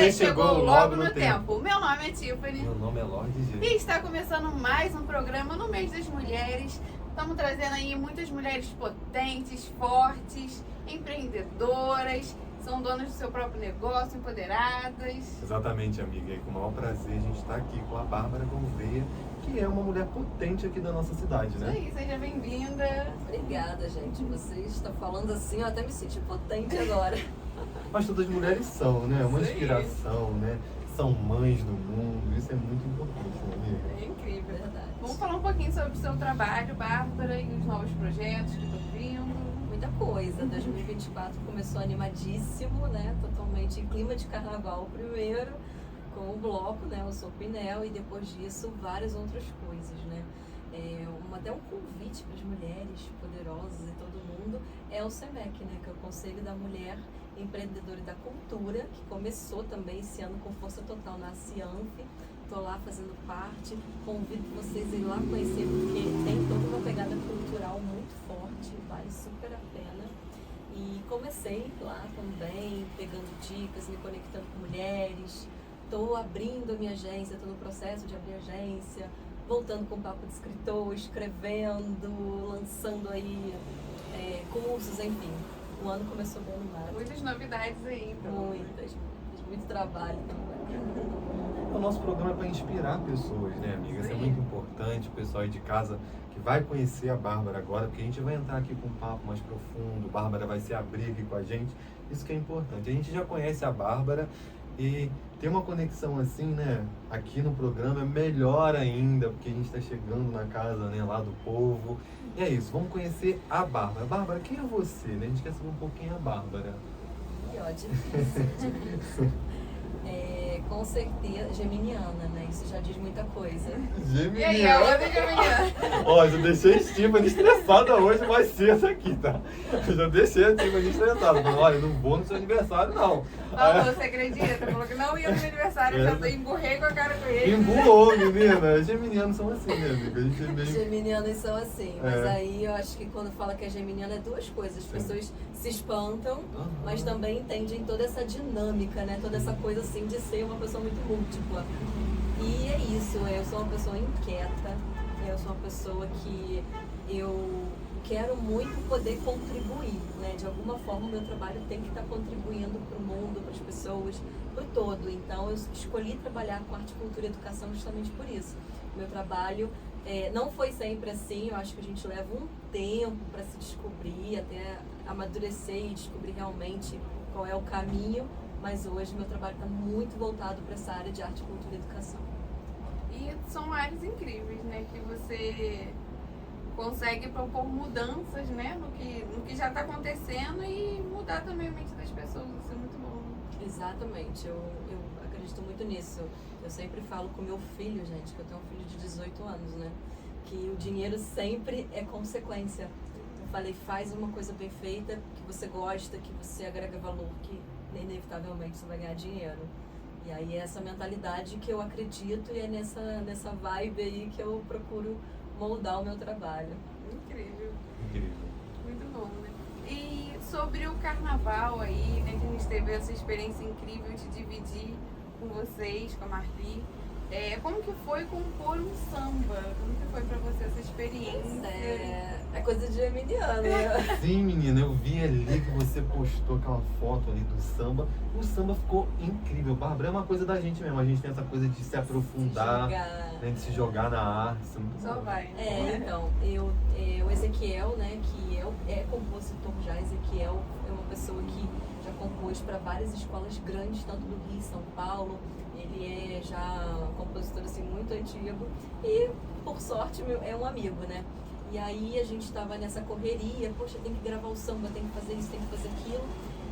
Você chegou logo no tempo. Meu nome é Tiffany. Meu nome é Lorde G. E está começando mais um programa no mês das mulheres. Estamos trazendo aí muitas mulheres potentes, fortes, empreendedoras, são donas do seu próprio negócio, empoderadas. Exatamente, amiga. E com o maior prazer a gente está aqui com a Bárbara Gouveia, que é uma mulher potente aqui da nossa cidade, né? Isso aí, seja bem-vinda. Obrigada, gente. Você está falando assim, eu até me senti potente agora. Mas todas as mulheres são, né? Uma Isso aí. inspiração, né? São mães do mundo. Isso é muito importante, né, amiga? É incrível, verdade. Vamos falar um pouquinho sobre o seu trabalho, Bárbara, e os novos projetos que estão vindo. Muita coisa. 2024 começou animadíssimo, né? Totalmente em clima de carnaval primeiro, com o bloco, né? O Sopinel, e depois disso várias outras coisas, né? Até um convite para as mulheres poderosas e todo mundo é o SEMEC, né? Que é o Conselho da Mulher Empreendedora e da Cultura, que começou também esse ano com força total na Cianf. Estou lá fazendo parte, convido vocês a ir lá conhecer, porque tem toda uma pegada cultural muito forte, vale super a pena. E comecei lá também, pegando dicas, me conectando com mulheres, estou abrindo a minha agência, estou no processo de abrir agência, voltando com papo de escritor, escrevendo, lançando aí cursos, enfim. O ano começou bem animado. Muitas novidades aí, então. Muito trabalho também. O nosso programa é para inspirar pessoas, né, amiga? Isso é muito importante, o pessoal aí de casa que vai conhecer a Bárbara agora, porque a gente vai entrar aqui com um papo mais profundo, a Bárbara vai se abrir aqui com a gente, isso que é importante. A gente já conhece a Bárbara e ter uma conexão assim, né, aqui no programa é melhor ainda, porque a gente está chegando na casa, né, lá do povo. E é isso, vamos conhecer a Bárbara. Bárbara, quem é você, né? A gente quer saber um pouquinho a Bárbara. E ó, difícil. Com certeza, geminiana, né? Isso já diz muita coisa. E aí, a outra geminiana? Ó, eu deixei a Tiffany estressada hoje mais cedo aqui, tá? Eu já deixei a Tiffany estressada. Falei, olha, não vou no seu aniversário, não. Falou, você acredita? Falou que não ia no meu aniversário, eu já emburrei com a cara com ele. Emburrou, menina. Geminianos são assim, né, amiga? A gente é meio... Geminianos são assim, mas aí eu acho que quando fala que é geminiana é duas coisas. As pessoas se espantam, mas também entendem toda essa dinâmica, né? Toda essa coisa assim de ser uma pessoa muito múltipla. E é isso, eu sou uma pessoa inquieta, eu sou uma pessoa que eu quero muito poder contribuir, né? De alguma forma o meu trabalho tem que estar contribuindo para o mundo, para as pessoas, para o todo. Então eu escolhi trabalhar com arte, cultura e educação justamente por isso. O meu trabalho não foi sempre assim, eu acho que a gente leva um tempo para se descobrir, até amadurecer e descobrir realmente qual é o caminho, mas hoje meu trabalho está muito voltado para essa área de arte, cultura e educação. E são áreas incríveis, né? Que você consegue propor mudanças, né? No que já está acontecendo e mudar também a mente das pessoas. Isso é muito bom. Exatamente, eu acredito muito nisso. Eu sempre falo com meu filho, gente, que eu tenho um filho de 18 anos, né? Que o dinheiro sempre é consequência. Eu falei, faz uma coisa bem feita, que você gosta, que você agrega valor, que inevitavelmente você vai ganhar dinheiro. E aí é essa mentalidade que eu acredito e é nessa vibe aí que eu procuro moldar o meu trabalho. Incrível. Incrível. Muito bom, né? E sobre o carnaval aí, né? Que a gente teve essa experiência incrível de dividir com vocês, com a Marli. Como que foi compor um samba? Como que foi pra você essa experiência? É coisa de geminiano, né? Sim, menina, eu vi ali que você postou aquela foto ali do samba. O samba ficou incrível. Bárbara, é uma coisa da gente mesmo. A gente tem essa coisa de se aprofundar, né, de se jogar na arte. Isso é muito Só bom. vai. Então, o Ezequiel, né, que é compositor já, Ezequiel é uma pessoa que já compôs para várias escolas grandes, tanto do Rio e São Paulo. Ele é já um compositor assim, muito antigo e, por sorte, é um amigo, né? E aí a gente estava nessa correria, poxa, tem que gravar o samba, tem que fazer isso, tem que fazer aquilo.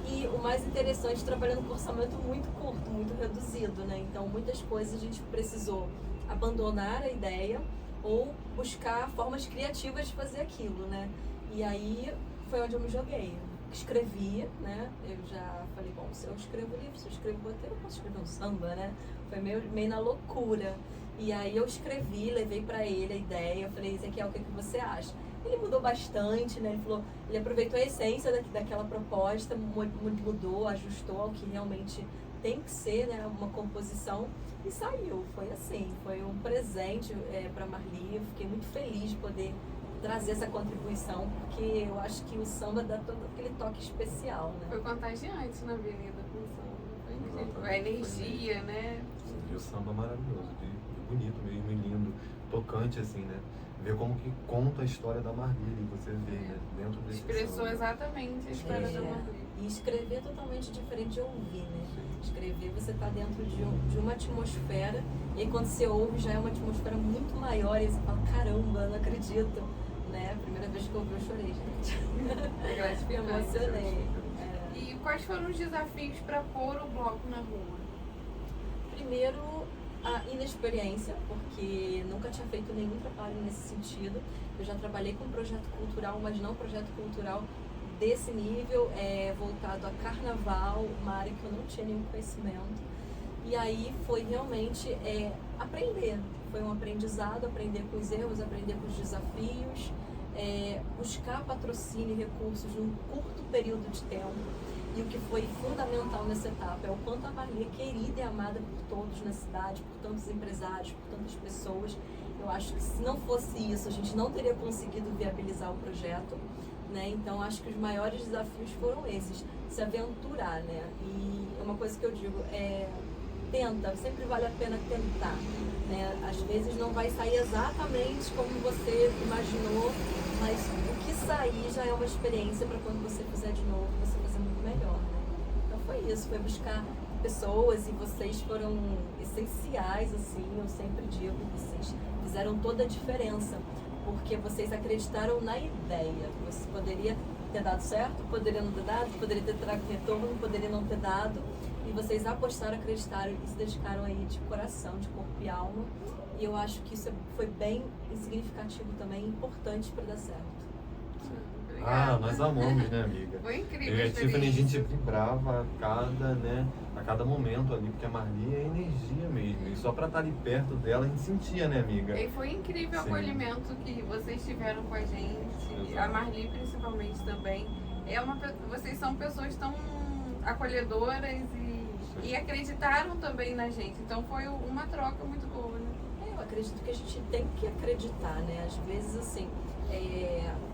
E o mais interessante, trabalhando com orçamento muito curto, muito reduzido, né? Então, muitas coisas a gente precisou abandonar a ideia ou buscar formas criativas de fazer aquilo, né? E aí foi onde eu me joguei. Escrevi, né? Eu já falei, bom, se eu escrevo livro, se eu escrevo roteiro, eu posso escrever um samba, né? Foi meio na loucura. E aí eu escrevi, levei pra ele a ideia, eu falei, Ezequiel, o que você acha? Ele mudou bastante, né? Ele aproveitou a essência daquela proposta, mudou, ajustou ao que realmente tem que ser, né, uma composição, e saiu. Foi assim, foi um presente para Marli. Eu fiquei muito feliz de poder trazer essa contribuição, porque eu acho que o samba dá todo aquele toque especial, né? Foi contagiante na avenida com o samba. Foi incrível. A energia, né? E o samba maravilhoso, de bonito mesmo, e lindo, tocante assim, né? Ver como que conta a história da Marli, você vê, né? Dentro desse Expressou samba. exatamente a história da Marli. E escrever é totalmente diferente de ouvir, né? Escrever, você está dentro de uma atmosfera, e aí quando você ouve já é uma atmosfera muito maior, e você fala, caramba, não acredito, né? A primeira vez que eu ouvi eu chorei, gente. É Me gratificante. emocionei. E quais foram os desafios para pôr o bloco na rua? Primeiro, a inexperiência, porque nunca tinha feito nenhum trabalho nesse sentido. Eu já trabalhei com projeto cultural, mas não projeto cultural desse nível, voltado a carnaval, uma área que eu não tinha nenhum conhecimento. E aí foi realmente aprender. Foi um aprendizado, aprender com os erros, aprender com os desafios, buscar patrocínio e recursos num curto período de tempo. E o que foi fundamental nessa etapa é o quanto a Marli é querida e amada por todos na cidade, por tantos empresários, por tantas pessoas. Eu acho que se não fosse isso, a gente não teria conseguido viabilizar o projeto, né? Então, acho que os maiores desafios foram esses, se aventurar, né? E uma coisa que eu digo tenta, sempre vale a pena tentar, né? Às vezes não vai sair exatamente como você imaginou, mas o que sair já é uma experiência para quando você fizer de novo, você fazer muito melhor, né? Então foi isso, foi buscar pessoas, e vocês foram essenciais, assim, eu sempre digo, vocês fizeram toda a diferença, porque vocês acreditaram na ideia. Você poderia ter dado certo, poderia não ter dado, poderia ter trago retorno, poderia não ter dado, e vocês apostaram, acreditaram e se dedicaram aí de coração, de corpo e alma, e eu acho que isso foi bem significativo também, importante para dar certo. Obrigada. Nós amamos, né, amiga? Foi incrível. Eu e a Tiffany, a gente vibrava a cada momento ali, porque a Marli é energia mesmo. E só pra estar ali perto dela, a gente sentia, né, amiga? E foi incrível o Sim. acolhimento que vocês tiveram com a gente, Exato. a Marli principalmente também. Vocês são pessoas tão acolhedoras e acreditaram também na gente. Então foi uma troca muito boa, né? Eu acredito que a gente tem que acreditar, né? Às vezes, assim,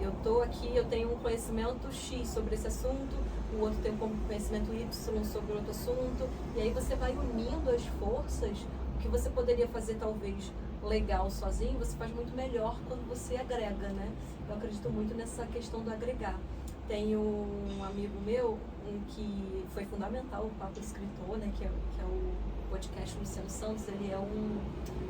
eu tô aqui, eu tenho um conhecimento X sobre esse assunto, o outro tem um conhecimento Y sobre outro assunto, e aí você vai unindo as forças. O que você poderia fazer, talvez, legal sozinho, você faz muito melhor quando você agrega, né? Eu acredito muito nessa questão do agregar. Tenho um amigo meu que foi fundamental, o Papo Escritor, né? Que é o podcast Luciano Santos. Ele é um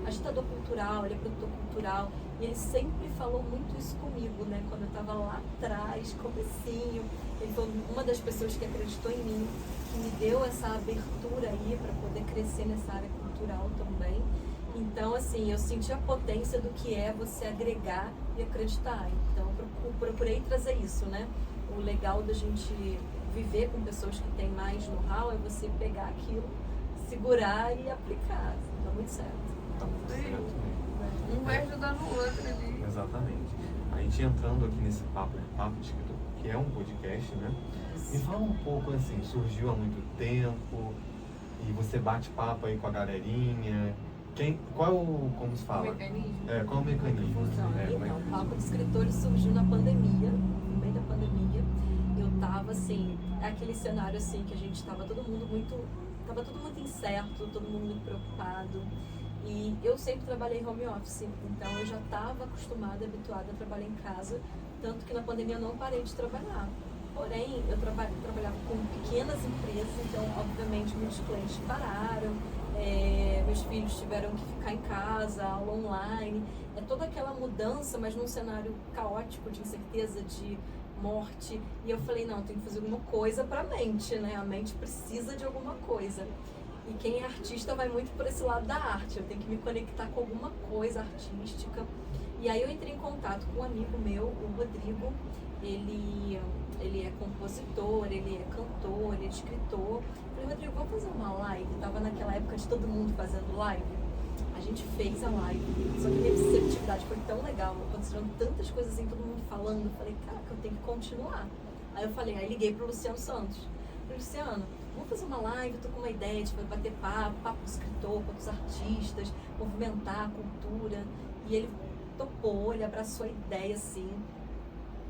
agitador cultural, ele é produtor cultural, e ele sempre falou muito isso comigo, né? Quando eu estava lá atrás, comecinho, ele foi uma das pessoas que acreditou em mim, que me deu essa abertura aí para poder crescer nessa área cultural também. Então, assim, eu senti a potência do que é você agregar e acreditar. Então, eu procurei trazer isso, né? O legal da gente viver com pessoas que têm mais know-how é você pegar aquilo, segurar e aplicar. Tá muito certo. Tá muito certo mesmo. Um vai ajudando o outro ali. Exatamente. A gente entrando aqui nesse Papo de Escritor, que é um podcast, né? Me fala um pouco assim, surgiu há muito tempo, e você bate papo aí com a galerinha. Qual é como se fala? O mecanismo? Qual é o mecanismo? Então, o Papo de Escritores surgiu na pandemia, no meio da pandemia. Eu tava assim, aquele cenário assim que a gente tava todo mundo muito incerto, todo mundo muito preocupado. E eu sempre trabalhei home office, então eu já estava acostumada, habituada a trabalhar em casa, tanto que na pandemia eu não parei de trabalhar. Porém, eu trabalhava com pequenas empresas, então obviamente muitos clientes pararam, meus filhos tiveram que ficar em casa, aula online, toda aquela mudança, mas num cenário caótico, de incerteza, de morte. E eu falei, não, eu tenho que fazer alguma coisa para a mente, né? A mente precisa de alguma coisa. E quem é artista vai muito por esse lado da arte, eu tenho que me conectar com alguma coisa artística. E aí eu entrei em contato com um amigo meu, o Rodrigo. Ele é compositor, ele é cantor, ele é escritor. Eu falei, Rodrigo, vamos fazer uma live? Tava naquela época de todo mundo fazendo live. A gente fez a live, só que a receptividade foi tão legal, aconteceram tantas coisas assim, todo mundo falando. Eu falei, caraca, eu tenho que continuar. Aí liguei pro Luciano Santos. Falei, Luciano, vamos fazer uma live, tô com uma ideia, a gente vai bater papo do escritor, papo dos artistas, movimentar a cultura. E ele topou, ele abraçou a ideia, assim,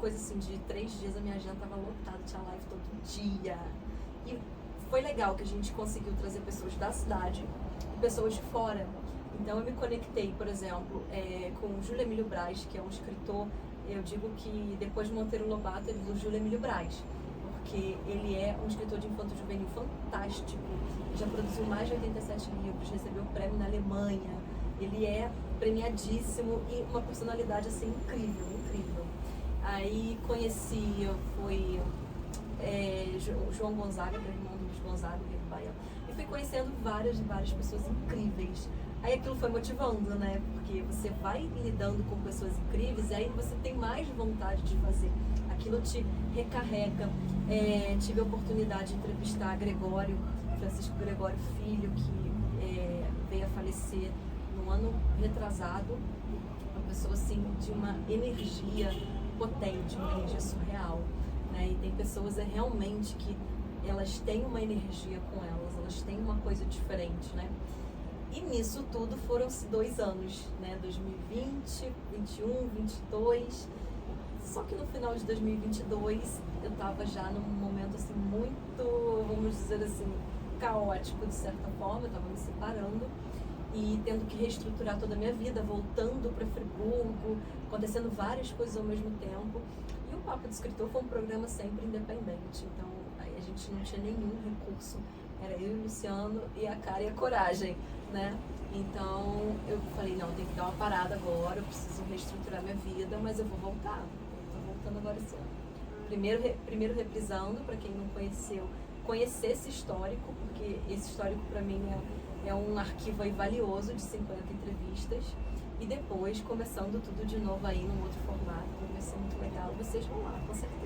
coisa assim, de 3 dias a minha agenda tava lotada, tinha live todo dia. E foi legal que a gente conseguiu trazer pessoas da cidade e pessoas de fora. Então eu me conectei, por exemplo, com o Júlio Emílio Braz, que é um escritor, eu digo que depois de Monteiro Lobato, ele é o Júlio Emílio Braz, porque ele é um escritor de infanto-juvenil fantástico, já produziu mais de 87 livros, recebeu prêmio na Alemanha, ele é premiadíssimo e uma personalidade assim incrível, incrível. Aí conheci, foi o João Gonzaga, que é irmão do Luiz Gonzaga, que é do Bahia, e fui conhecendo várias pessoas incríveis. Aí aquilo foi motivando, né? Porque você vai lidando com pessoas incríveis e aí você tem mais vontade de fazer. Aquilo te recarrega. Tive a oportunidade de entrevistar Gregório, Francisco Gregório Filho, que veio a falecer no ano retrasado. Uma pessoa assim de uma energia potente, uma energia surreal, né? E tem pessoas realmente que elas têm uma energia com elas têm uma coisa diferente, né? E nisso tudo foram-se 2 anos, né? 2020, 21, 22. Só que no final de 2022 eu estava já num momento assim muito, vamos dizer assim, caótico de certa forma. Eu estava me separando e tendo que reestruturar toda a minha vida, voltando para Friburgo, acontecendo várias coisas ao mesmo tempo. E o Papo do Escritor foi um programa sempre independente, então aí a gente não tinha nenhum recurso. Era eu e o Luciano e a cara e a coragem, né? Então eu falei, não, tem que dar uma parada agora, eu preciso reestruturar minha vida, mas eu vou voltar. Eu tô voltando agora esse ano. Primeiro reprisando, para quem não conheceu, conhecer esse histórico, porque esse histórico para mim é um arquivo aí valioso de 50 entrevistas. E depois, começando tudo de novo aí num outro formato, vai ser muito legal. Vocês vão lá, com certeza.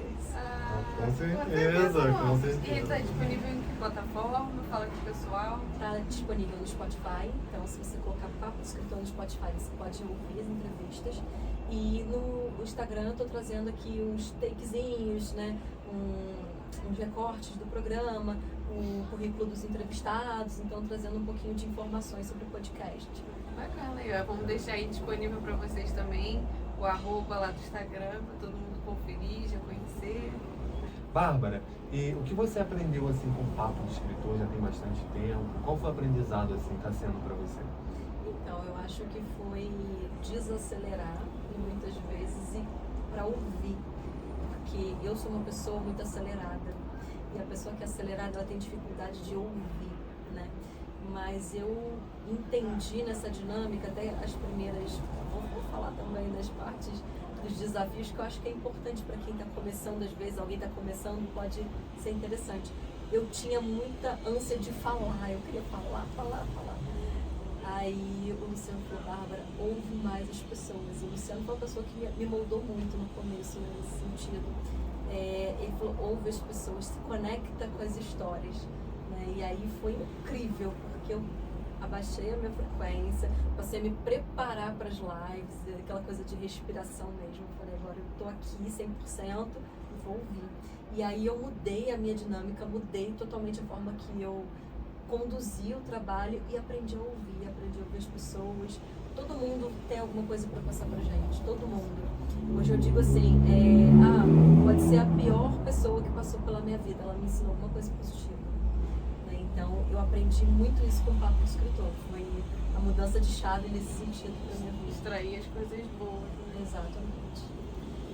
Com certeza. E está disponível em que plataforma? Fala com o pessoal. Está disponível no Spotify, então se você colocar Papo do Escritor no Spotify, você pode ouvir as entrevistas. E no Instagram eu estou trazendo aqui uns takezinhos, né? Uns recortes do programa, o currículo dos entrevistados, então trazendo um pouquinho de informações sobre o podcast. Bacana, e vamos deixar aí disponível para vocês também o @ lá do Instagram, para todo mundo conferir, já conhecer. Bárbara, e o que você aprendeu assim com o Papo do Escritor já tem bastante tempo? Qual foi o aprendizado assim que está sendo para você? Então, eu acho que foi desacelerar muitas vezes e para ouvir, porque eu sou uma pessoa muito acelerada e a pessoa que é acelerada ela tem dificuldade de ouvir, né? Mas eu entendi nessa dinâmica, até as primeiras, vou falar também das partes dos desafios que eu acho que é importante para quem está começando, às vezes alguém está começando, pode ser interessante. Eu tinha muita ânsia de falar, eu queria falar. Aí o Luciano falou, Bárbara, ouve mais as pessoas. E o Luciano foi uma pessoa que me moldou muito no começo, né, nesse sentido. Ele falou, ouve as pessoas, se conecta com as histórias. Né? E aí foi incrível, porque eu abaixei a minha frequência, passei a me preparar para as lives, aquela coisa de respiração mesmo. Eu falei, agora eu estou aqui 100% e vou ouvir. E aí eu mudei a minha dinâmica, mudei totalmente a forma que eu conduzia o trabalho e aprendi a ouvir as pessoas. Todo mundo tem alguma coisa para passar pra gente, todo mundo. Hoje eu digo assim, pode ser a pior pessoa que passou pela minha vida, ela me ensinou alguma coisa positiva. Então, eu aprendi muito isso com o Papo do Escritor. Foi a mudança de chave nesse sentido para minha vida. Extrair as coisas boas. Né? Exatamente.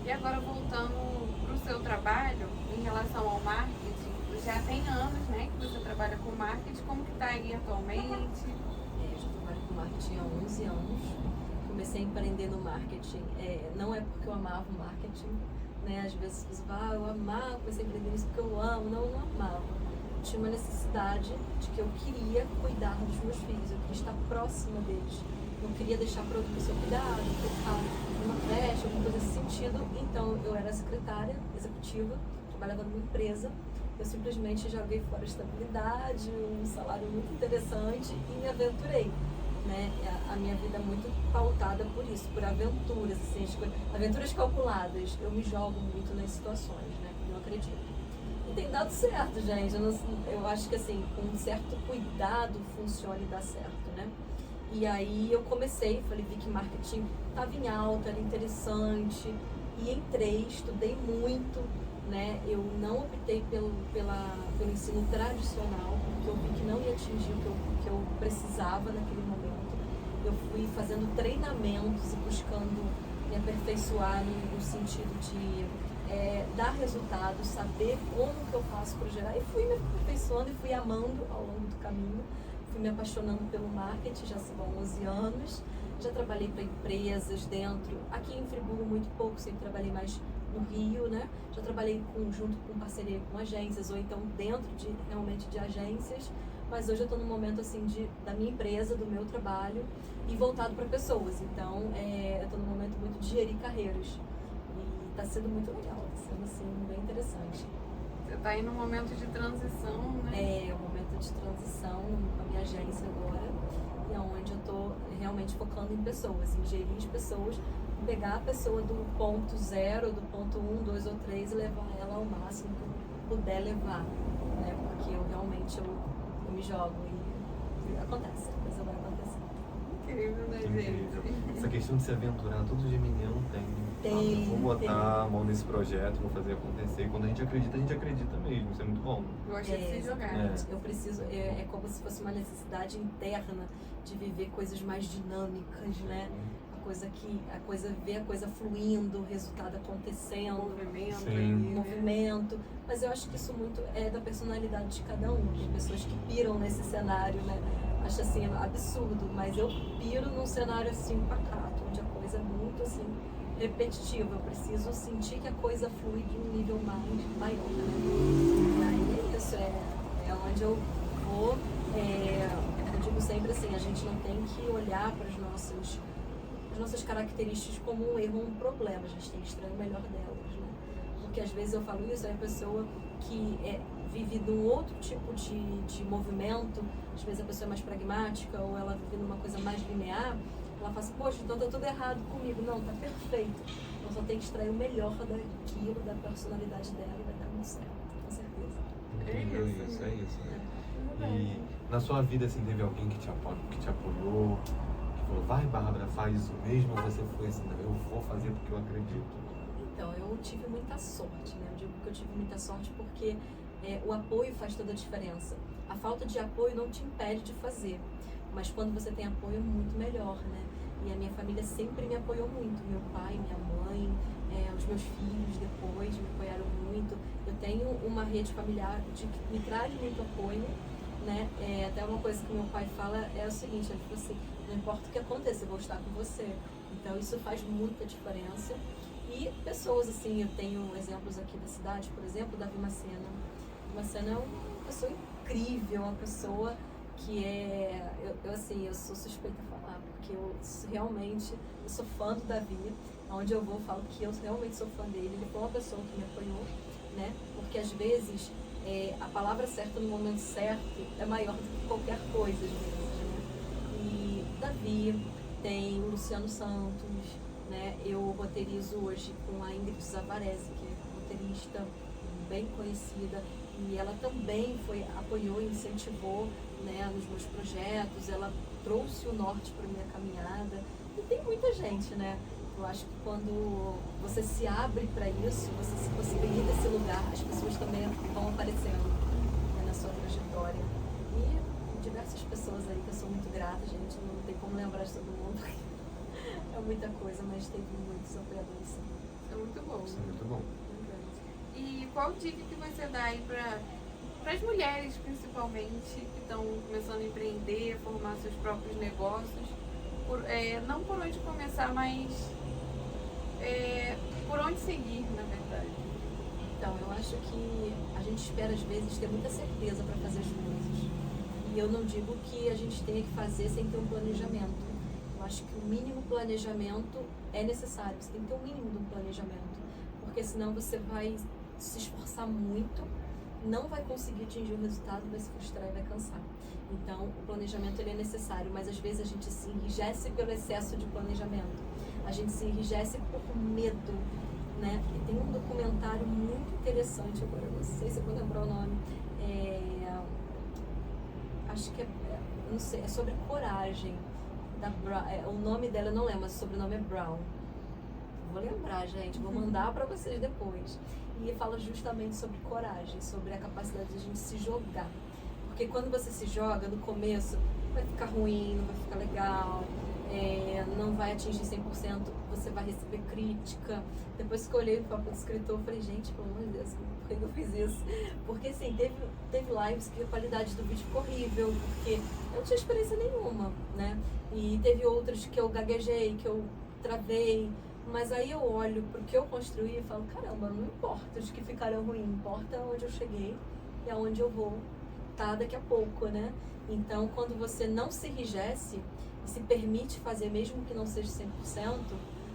E agora, voltando para o seu trabalho, em relação ao marketing, já tem anos, né, que você trabalha com marketing. Como que está aí atualmente? Eu já trabalho com marketing há 11 anos. Comecei a empreender no marketing. Não é porque eu amava o marketing, né? Às vezes você fala, eu amava, comecei a empreender isso porque eu amo. Não, eu não amava. Tinha uma necessidade de que eu queria cuidar dos meus filhos, eu queria estar próxima deles. Não queria deixar para outra pessoa cuidar, tocar numa creche, alguma coisa nesse sentido. Então, eu era secretária executiva, trabalhava numa empresa. Eu simplesmente joguei fora a estabilidade, um salário muito interessante e me aventurei. Né? A minha vida é muito pautada por isso, por aventuras, assim, aventuras calculadas. Eu me jogo muito nas situações, né? Eu acredito. E tem dado certo, gente. Eu acho que assim, com um certo cuidado funciona e dá certo, né? E aí eu comecei, vi que marketing estava em alta, era interessante, e entrei, estudei muito, né? Eu não optei pelo ensino tradicional, porque eu vi que não ia atingir o que eu precisava naquele momento. Eu fui fazendo treinamentos e buscando me aperfeiçoar no sentido de dar resultados, saber como que eu faço para gerar. E fui me aperfeiçoando e fui amando ao longo do caminho. Fui me apaixonando pelo marketing, já se vão 11 anos. Já trabalhei para empresas dentro, aqui em Friburgo muito pouco, sempre trabalhei mais no Rio, né? Já trabalhei junto com parceria com agências, ou então dentro realmente de agências, mas hoje eu estou no momento assim da minha empresa, do meu trabalho, e voltado para pessoas. Então, eu estou no momento muito de gerir carreiras. E está sendo muito legal, está sendo assim, bem interessante. Você está aí num momento de transição, né? É, um momento de transição com a minha agência agora, e é onde eu estou realmente focando em pessoas, em gerir as pessoas, pegar a pessoa do ponto 0, do ponto 1, 2 ou 3 e levar ela ao máximo que eu puder levar, né? Porque eu realmente eu me jogo e acontece, a coisa vai acontecer. Incrível, né, Incrível. gente? Essa questão de se aventurar, todo geminiano tem. Tem, Vou botar a mão nesse projeto, vou fazer acontecer. E quando a gente acredita mesmo. Isso é muito bom. Gosta de se jogar. Eu preciso, é como se fosse uma necessidade interna de viver coisas mais dinâmicas, né? Ver a coisa fluindo, o resultado acontecendo, movimento. Mas eu acho que isso muito é da personalidade de cada um. Tem pessoas que piram nesse cenário, né? Acho assim, absurdo, mas eu piro num cenário assim pacato, onde a coisa é muito assim repetitiva. Eu preciso sentir que a coisa flui de um nível maior, né? E aí é isso, é onde eu vou. Eu digo sempre assim, a gente não tem que olhar para as nossas características como um erro ou um problema, a gente tem que extrair o melhor delas, né? Porque às vezes eu falo isso, é a pessoa que vive num outro tipo de movimento, às vezes a pessoa é mais pragmática ou ela vive numa coisa mais linear, ela fala assim, poxa, então tá tudo errado comigo. Não, tá perfeito. Eu só tenho que extrair o melhor daquilo, da personalidade dela e vai dar muito certo, com certeza. É isso, né? E na sua vida, assim, teve alguém que te apoiou, que falou, vai Bárbara, faz isso mesmo, ou você foi assim, eu vou fazer porque eu acredito? Então, eu tive muita sorte, né? Eu digo que eu tive muita sorte porque o apoio faz toda a diferença. A falta de apoio não te impede de fazer, mas quando você tem apoio é muito melhor, né? E a minha família sempre me apoiou muito, meu pai, minha mãe, os meus filhos depois me apoiaram muito. Eu tenho uma rede familiar que me traz muito apoio, né? Até uma coisa que meu pai fala é o seguinte, ele falou assim, não importa o que aconteça, eu vou estar com você. Então isso faz muita diferença. E pessoas assim, eu tenho exemplos aqui da cidade, por exemplo, Davi Macena. Macena é uma pessoa incrível, uma pessoa que eu sou suspeita a falar, porque eu sou fã do Davi, onde eu vou eu falo que eu realmente sou fã dele, ele foi uma pessoa que me apoiou, né? Porque às vezes a palavra certa no momento certo é maior do que qualquer coisa, às vezes, né? E Davi, tem o Luciano Santos, né? Eu roteirizo hoje com a Ingrid Zavarese, que é roteirista bem conhecida, e ela também apoiou e incentivou, né, nos meus projetos, ela trouxe o norte para minha caminhada, e tem muita gente, né? Eu acho que quando você se abre para isso, você se possibilita esse lugar, as pessoas também vão aparecendo, né, na sua trajetória. E diversas pessoas aí que eu sou muito grata, gente, não tem como lembrar de todo mundo. É muita coisa, mas teve muitos apoiadores. Isso é muito bom. Isso é muito bom. E qual dica que você dá aí para as mulheres, principalmente, que estão começando a empreender, formar seus próprios negócios? Não por onde começar, mas por onde seguir, na verdade. Então, eu acho que a gente espera, às vezes, ter muita certeza para fazer as coisas. E eu não digo que a gente tenha que fazer sem ter um planejamento. Eu acho que o mínimo planejamento é necessário. Você tem que ter o mínimo de um planejamento. Porque senão você vai se esforçar muito, não vai conseguir atingir o resultado, vai se frustrar e vai cansar. Então, o planejamento ele é necessário, mas às vezes a gente se enrijece pelo excesso de planejamento. A gente se enrijece por medo né? E tem um documentário muito interessante, agora eu não sei se eu vou lembrar o nome, acho que não sei, é sobre coragem. O nome dela eu não lembro, mas o sobrenome é Brown. Vou lembrar, gente, vou mandar para vocês depois. E fala justamente sobre coragem, sobre a capacidade de a gente se jogar. Porque quando você se joga, no começo, vai ficar ruim, não vai ficar legal, não vai atingir 100%, você vai receber crítica. Depois que eu olhei o papo do escritor, eu falei, gente, pelo amor de Deus, por que eu fiz isso? Porque assim, teve lives que a qualidade do vídeo ficou horrível, porque eu não tinha experiência nenhuma, né? E teve outras que eu gaguejei, que eu travei, mas aí eu olho pro que eu construí e falo, caramba, não importa os que ficaram ruins, importa onde eu cheguei e aonde eu vou estar daqui a pouco, né? Então, quando você não se enrijece e se permite fazer, mesmo que não seja 100%,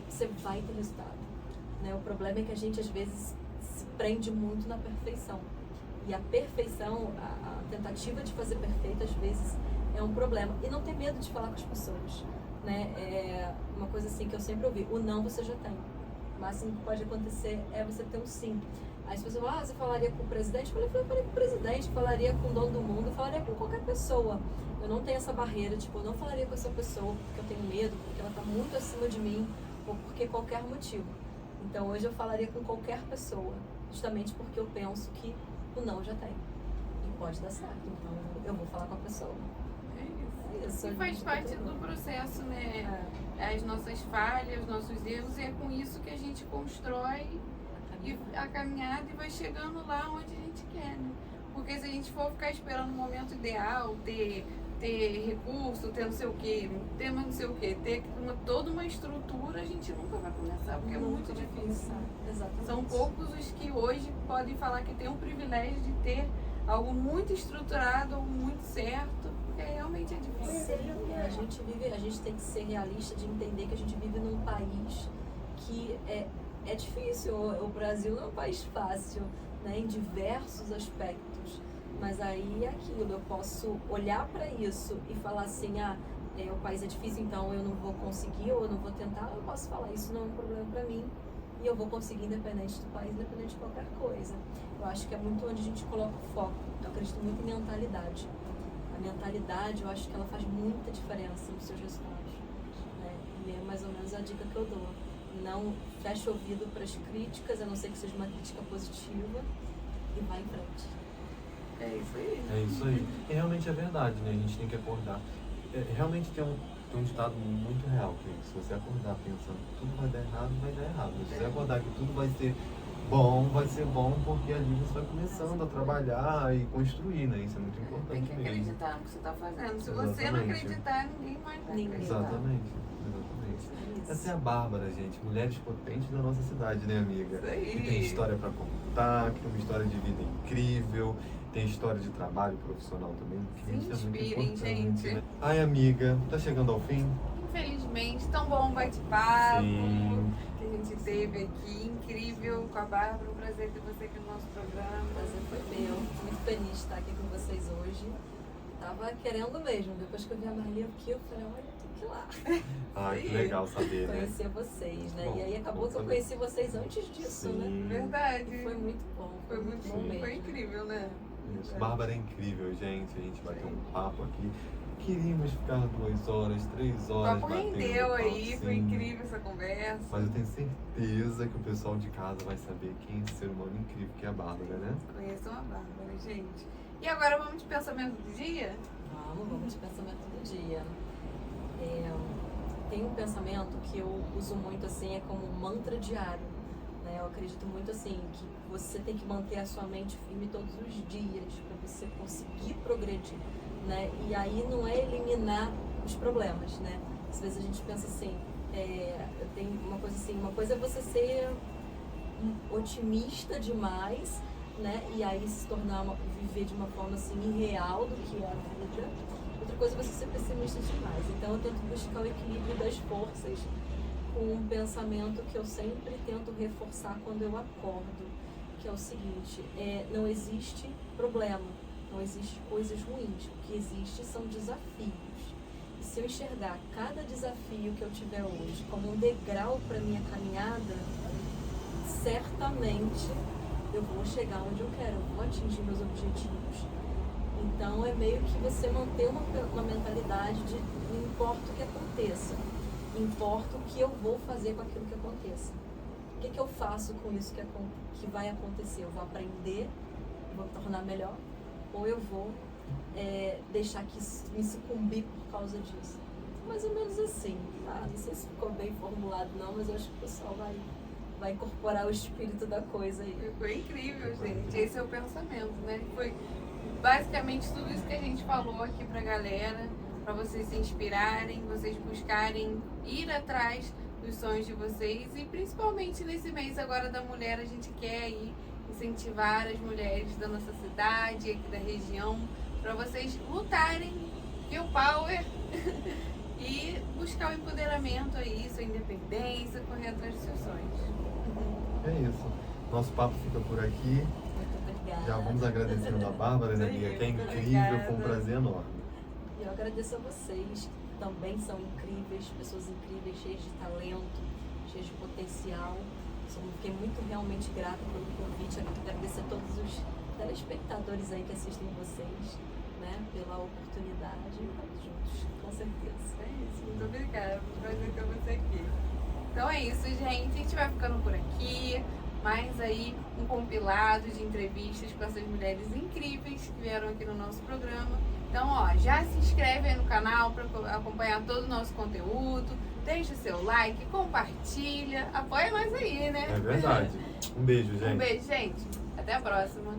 você vai ter resultado, né? O problema é que a gente, às vezes, se prende muito na perfeição. E a perfeição, a tentativa de fazer perfeito, às vezes, é um problema. E não ter medo de falar com as pessoas, né? É uma coisa assim que eu sempre ouvi, o não você já tem. O máximo que pode acontecer é você ter um sim. Aí as pessoas falam, você falaria com o presidente? Eu falaria com o presidente, falaria com o dono do mundo, falaria com qualquer pessoa. Eu não tenho essa barreira, tipo, eu não falaria com essa pessoa porque eu tenho medo, porque ela está muito acima de mim, ou porque qualquer motivo. Então hoje eu falaria com qualquer pessoa, justamente porque eu penso que o não já tem. E pode dar certo, então eu vou falar com a pessoa. É isso. E faz parte do processo, né? As nossas falhas, os nossos erros, e é com isso que a gente constrói a caminhada e vai chegando lá onde a gente quer, né? Porque se a gente for ficar esperando o momento ideal, ter recurso, ter não sei o quê, ter não sei o quê, ter toda uma estrutura, a gente nunca vai começar, porque é muito difícil. Exatamente. São poucos os que hoje podem falar que tem o privilégio de ter algo muito estruturado, algo muito certo, porque realmente é difícil. A gente tem que ser realista de entender que a gente vive num país que é difícil. O Brasil não é um país fácil, né, em diversos aspectos. Mas aí é aquilo, eu posso olhar para isso e falar assim, o país é difícil, então eu não vou conseguir ou eu não vou tentar. Eu posso falar, isso não é um problema para mim e eu vou conseguir independente do país, independente de qualquer coisa. Eu acho que é muito onde a gente coloca o foco. Eu acredito muito em mentalidade. A mentalidade, eu acho que ela faz muita diferença nos seus resultados, né? E é mais ou menos a dica que eu dou. Não feche o ouvido para as críticas, a não ser que seja uma crítica positiva, e vai em frente. É isso aí. É isso aí. E realmente é verdade, né? A gente tem que acordar. Realmente tem um ditado muito real, que se você acordar pensando que tudo vai dar errado, vai dar errado. Mas se você acordar que tudo vai ser bom porque ali você vai começando a trabalhar e construir, né? Isso é muito importante Tem que mesmo. acreditar no que você está fazendo. Se Exatamente. você não acreditar, ninguém mais vai acreditar. Exatamente. Essa é a Bárbara, gente. Mulheres potentes da nossa cidade, né, amiga? Isso aí. Que tem história pra contar, que tem uma história de vida incrível, tem história de trabalho profissional também. Que Se isso é muito inspirem, importante, gente. né? Ai, amiga, tá chegando ao fim? Infelizmente, tão bom bate-papo Sim. que a gente teve aqui, incrível, com a Bárbara. Um prazer ter você aqui no nosso programa. O prazer foi meu. Muito feliz de estar aqui com vocês hoje. Tava querendo mesmo. Depois que eu vi a Marli aqui, eu falei, olha, tem que ir lá. Ai, que legal saber, né? Conhecer vocês, né? Bom, e aí acabou bom que eu saber. conheci vocês antes disso, Sim. né? Verdade. E foi muito bom. Foi muito bom bom, mesmo. foi incrível, né? Isso. Bárbara é incrível, gente. A gente vai ter um papo aqui. Queríamos ficar 2 horas, 3 O horas papo batendo rendeu papo, aí, foi sim. incrível essa conversa. Mas eu tenho certeza que o pessoal de casa vai saber quem é esse ser humano incrível que é a Bárbara, né? Conheçam a Bárbara, gente. E agora vamos de pensamento do dia? Vamos de pensamento do dia. Tem um pensamento que eu uso muito assim, é como um mantra diário, né? Eu acredito muito assim, que você tem que manter a sua mente firme todos os dias para você conseguir progredir, né? E aí não é eliminar os problemas, né? Às vezes a gente pensa assim, tem uma coisa assim, uma coisa é você ser otimista demais, né? E aí se tornar viver de uma forma assim irreal do que é a vida. Outra coisa é você ser pessimista demais. Então eu tento buscar o equilíbrio das forças com um pensamento que eu sempre tento reforçar quando eu acordo, que é o seguinte, não existe problema, não existe coisas ruins. O que existe são desafios. E se eu enxergar cada desafio que eu tiver hoje como um degrau para minha caminhada, certamente eu vou chegar onde eu quero, eu vou atingir meus objetivos. Então é meio que você manter uma mentalidade de não importa o que aconteça, importa o que eu vou fazer com aquilo que aconteça. O que eu faço com isso que vai acontecer? Eu vou aprender, vou me tornar melhor, ou eu vou deixar que me sucumbir por causa disso? Mais ou menos assim, tá? Não sei se ficou bem formulado não, mas eu acho que o pessoal vai incorporar o espírito da coisa aí. Foi incrível, gente. Esse é o pensamento, né? Foi basicamente tudo isso que a gente falou aqui pra galera, pra vocês se inspirarem, vocês buscarem ir atrás dos sonhos de vocês e principalmente nesse mês agora da mulher, a gente quer aí incentivar as mulheres da nossa cidade, aqui da região, pra vocês lutarem, Feel Power e buscar o empoderamento aí, sua independência, correr atrás dos seus sonhos. É isso. Nosso papo fica por aqui. Muito obrigada. Já vamos agradecendo a Bárbara, né, amiga? Que é Muito incrível, foi um obrigada. prazer enorme. E eu agradeço a vocês, que também são incríveis, pessoas incríveis, cheias de talento, cheias de potencial. Fiquei muito realmente grata pelo convite. Agradecer a todos os telespectadores aí que assistem vocês, né, pela oportunidade. Vamos juntos, com certeza. É isso, muito obrigada por trazer ter você aqui. Então é isso, gente. A gente vai ficando por aqui. Mais aí um compilado de entrevistas com essas mulheres incríveis que vieram aqui no nosso programa. Então, ó, já se inscreve aí no canal para acompanhar todo o nosso conteúdo. Deixa o seu like, compartilha, apoia nós aí, né? É verdade. Um beijo, gente. Um beijo, gente. Até a próxima.